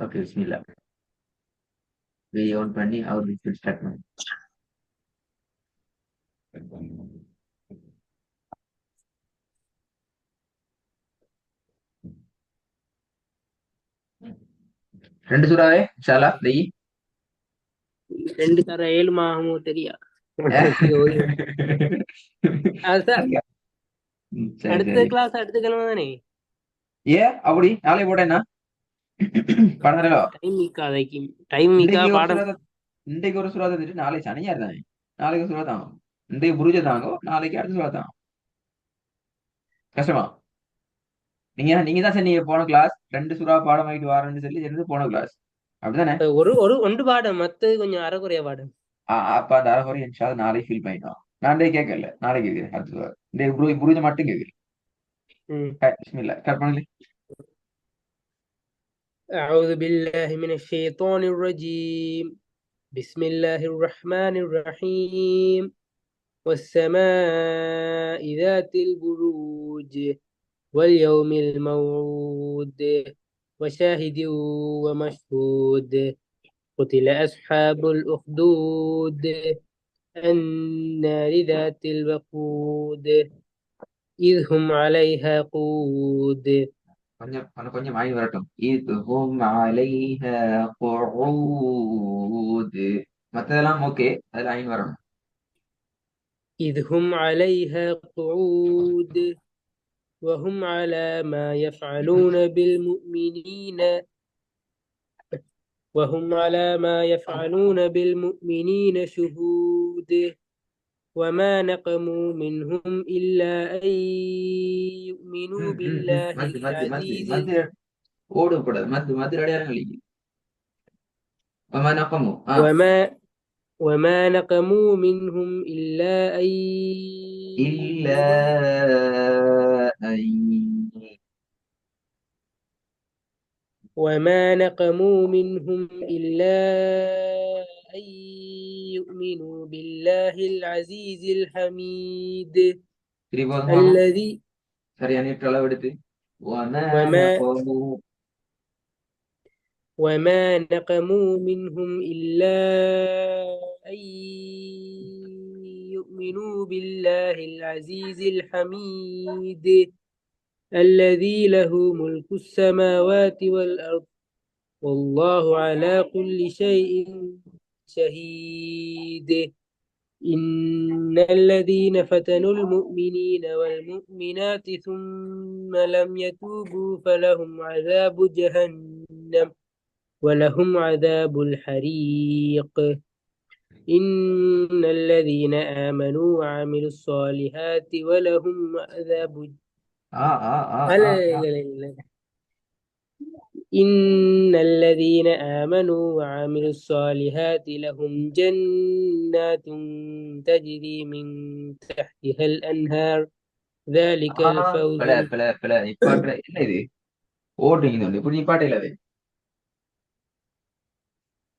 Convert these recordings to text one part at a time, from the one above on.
ஓகே, Bismillah. Video on பண்ணி அவர் ஸ்டார்ட் பண்ணு. ரெண்டு சூறாவே இன்ஷால்லா டெய். ரெண்டு தர ஏழுமாகமோ தெரியா அதுதான் சரி அடுத்த சரி. கிளாஸ் அடுத்த கிழமை தானே. அப்படி நாளை போட்டேன்னா படம் தரலோ. டைம் மிக்காதைக்கு டைம் மிக்கா இன்றைக்கு ஒரு பாடம். சுறா இன்றைக்கு ஒரு சுறா தந்துட்டு நாளை சனியா இருந்தானே. நாளைக்கு சுறா தாங்க. இன்றைக்கு புரிஞ்ச தாங்கோ, நாளைக்கு அடுத்த சுறா தாங்க. கஷ்டமா? நீங்க நீங்க தான் சொன்னீங்க போன கிளாஸ் ரெண்டு சுறா பாடம் ஆகிட்டு வாரேன்னு சொல்லி இருந்து போன கிளாஸ் அப்படிதானே? ஒரு ஒரு ஒன்று பாடம் மத்த கொஞ்சம் அறகுறைய பாடம். அப்ப அந்த அரைகுறை இன்ஷா நாளைக்கு ஃபீல் பண்ணிட்டோம். நான் டே கேட்கல, நாளைக்கு கேட்கிறேன். அடுத்த சுறா இந்த புரிஞ்ச மட்டும் கேட்கிறேன். ம். பிஸ்மில்லா ஸ்டார்ட் பண்ணல. أعوذ بالله من الشيطان الرجيم. بسم الله الرحمن الرحيم. والسماء ذات البروج واليوم الموعود وشاهد ومشهود. قتل أصحاب الأخدود النار ذات الوقود إذ هم عليها قود. கொஞ்சம் கொஞ்சம் வாங்கி வரட்டும். இதுஹும் அலைஹா குஊத். மத்ததெல்லாம் ஓகே, அதுல வாங்கி வரணும். إذ هم عليها قعود وهم على ما يفعلون بالمؤمنين شهود. وما نقموا منهم إلا أن يؤمنوا بالله மத்து மத்து மத்து العزيز மத்து ஓடக்கூடாது. மத்து மத்து அடையாளம் கழிக்கு. நக்கமோ وما وما نقموا منهم இல்ல وما نقموا منهم إلا أن يؤمنوا بالله العزيز الحميد திரிபோதமாகும். الذي சரியான அளவெடுத்து وما وما نقموا منهم إلا أن يؤمنوا بالله العزيز الحميد الذي له ملك السماوات والأرض والله على كل شيء شهيد. إن الذين فتنوا المؤمنين والمؤمنات ثم لم يتوبوا فلهم عذاب جهنم ولهم عذاب الحريق. إن الذين آمنوا وعملوا الصالحات ولهم عذاب إن الذين آمنوا وعملوا الصالحات لهم جنات تجري من تحتها الأنهار ذلك الفوز. நிப்பாட்டுற என்ன இது ஓடுறீங்க இப்படி நிப்பாட்டையில அது.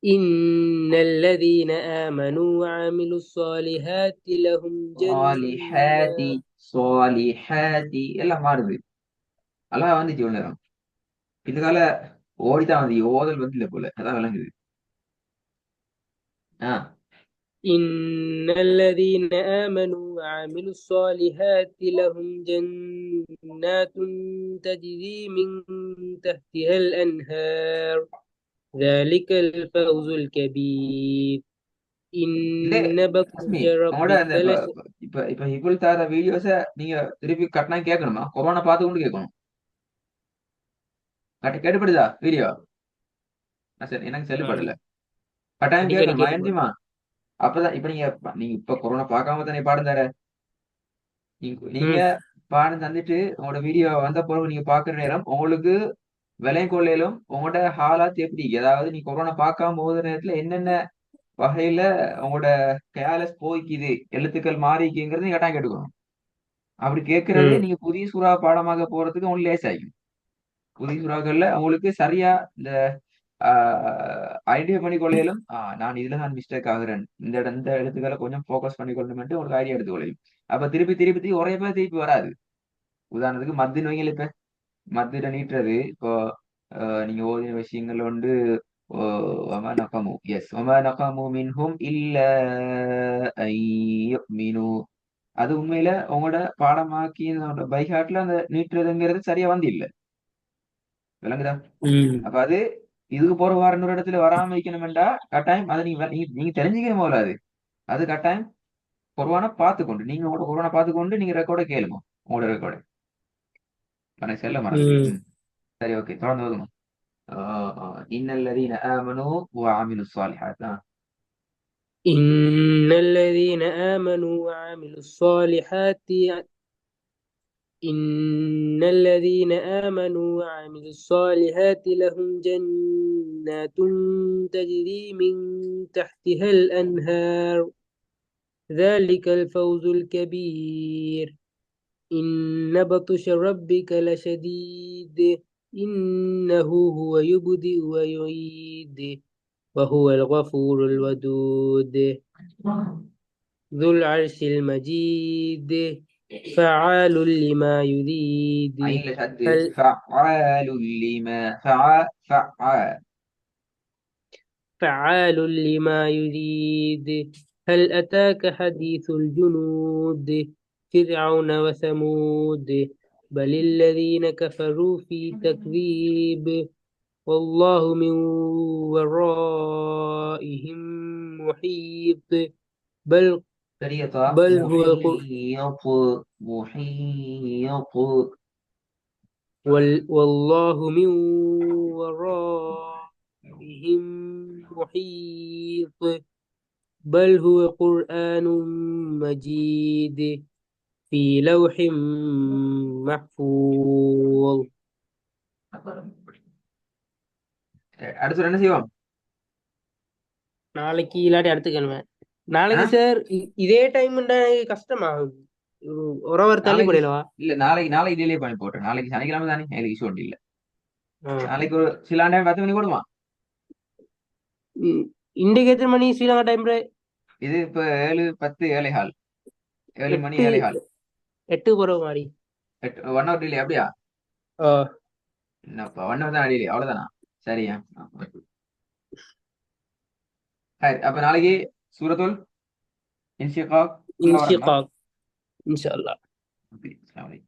إن الذين آمنوا وعملوا الصالحات لهم சாலிஹாதி جنات. சாலிஹாதி எல்லாம் மாறுது. அழகா வந்துச்சு இவ்வளவு நேரம். இந்த கால ஓடிதான் வந்து ஓதல் வந்து இல்ல போல, அதான் விளங்குது. إن الذين آمنوا وعملوا الصالحات لهم جنات تجري من تحتها الأنهار ذلك الفوز الكبير. إن بطش உங்களோட ربك அந்த இப்ப இப்ப இப்ப தர வீடியோஸ நீங்க திருப்பி கட்டினா கேட்கணுமா? கொரோனா பார்த்து கொண்டு கேட்கணும். கேட்டுப்படுதா வீடியோ? சரி, எனக்கு செல்லுபடல. கட்டாயம் அடிக்கடி கேட்கணுமா கேட்டு ஏன்ஜிமா? அப்பதான் இப்ப நீங்க நீங்க இப்ப கொரோனா பார்க்காம தானே பாடம் தர. நீங்க பாடம் தந்துட்டு உங்களோட வீடியோ வந்த பிறகு நீங்க பாக்குற நேரம் உங்களுக்கு விலை கொள்ளையிலும் உங்களோட ஹாலாத் எப்படி, அதாவது நீ கொரோனா பார்க்காம போகிற நேரத்துல என்னென்ன வகையில உங்களோட கேலஸ் போய்க்குது, எழுத்துக்கள் மாறிக்குங்கிறது நீங்க கட்டாயம் கேட்டுக்கணும். அப்படி கேட்கறது நீங்க புதிய சூறா பாடமாக போறதுக்கு உங்களுக்கு லேஸ் ஆகும். புதிய சூறாக்கள்ல உங்களுக்கு சரியா இந்த ஐடியா பண்ணி கொள்ளையிலும் நான் இதுல நான் மிஸ்டேக் ஆகுறேன், இந்த எழுத்துக்களை கொஞ்சம் ஃபோக்கஸ் பண்ணி கொள்ளணும்ட்டு உங்களுக்கு ஐடியா எடுத்து கொள்ளையும். அப்ப திருப்பி திருப்பி திருப்பி ஒரே பேர் திருப்பி வராது. உதாரணத்துக்கு மத்து நோய்கள், இப்ப மத்துல நீட்டுறது இப்போ நீங்க ஓதின விஷயங்கள் வந்து وما نقموا وما نقموا منهم إلا أن يؤمنوا. அது உண்மையில உங்களோட பாடமாக்கி பைஹாட்ல அந்த நீட்டுறதுங்கிறது சரியா வந்து இல்ல. விளங்குதா? ம் அப்ப அது இதுக்கு போற வார இன்னொரு இடத்துல வராம வைக்கணும்டா கட்டாயம் அதை நீங்க தெரிஞ்சுக்கணும் போல. அது கட்டாயம் குர்ஆனை பார்த்துக்கொண்டு நீங்க உங்களோட குர்ஆனை பார்த்துக்கொண்டு நீங்க ரெக்கார்டை கேளுங்க. உங்களோட ரெக்கார்டு எனக்கு செல்ல மறந்துட்டு. ம் சரி, ஓகே, தொடர்ந்து ஓதுங்க. இன்னல்லதீன ஆமனு வஅமிலு ஸாலிஹாத். إن الذين آمنوا وعملوا الصالحات إن الذين آمنوا وعملوا الصالحات لهم جنات تجري من تحتها الأنهار ذلك الفوز الكبير إن بطش ربك لشديد إنه هو يبدئ ويعيد وهو الغفور الودود ذو العرش المجيد فعال لما يريد عين شد هل فعال لما فعال. فعال لما يريد هل أتاك حديث الجنود فرعون وثمود بل الذين كفروا في تكذيب والله من ورائهم محيط بل سريطة بل هو محيط. محيط. والله من ورائهم محيط بل هو قرآن مجيد في لوح محفوظ. அடுத்து என்ன செய்வோம்? நாளைக்கு இல்லாட்டி அடுத்துக்கணுமே. ஆ? நாளைக்கு சார் இதே டைம் கஷ்டமாகும். ஒரு அவர் தள்ளி நாளைக்கு போடலவா? இல்ல, நாளைக்கு டிலே பண்ணி போட்டேன். நாளைக்கு சனிக்கிழமை தானே, எனக்கு இஷ்யூ ஒன்றும் இல்ல. ஆ. நாளைக்கு ஒரு சில டைம் 10 மணி போடுமா? இன்றைக்கு எத்தனை மணி ஸ்ரீலங்கா டைம்? இது இப்ப 7:10, 7:15, 7 மணி, எட்டு 7:15. எட்டு போற மாதிரி. 1 ஹவர் டிலே அப்படியா? ஆ. என்னப்பா 1 ஹவர் தான் டிலே, அவ்வளவுதானா? சரியா? சரி, அப்ப நாளைக்கு சூரத்துல் இன்ஷிகாக் ஃபுல்லா வரணுமா? இன்ஷிகாக் இன்ஷா அல்லாஹ். ஓகே, அஸ்ஸலாமு அலைக்கும்.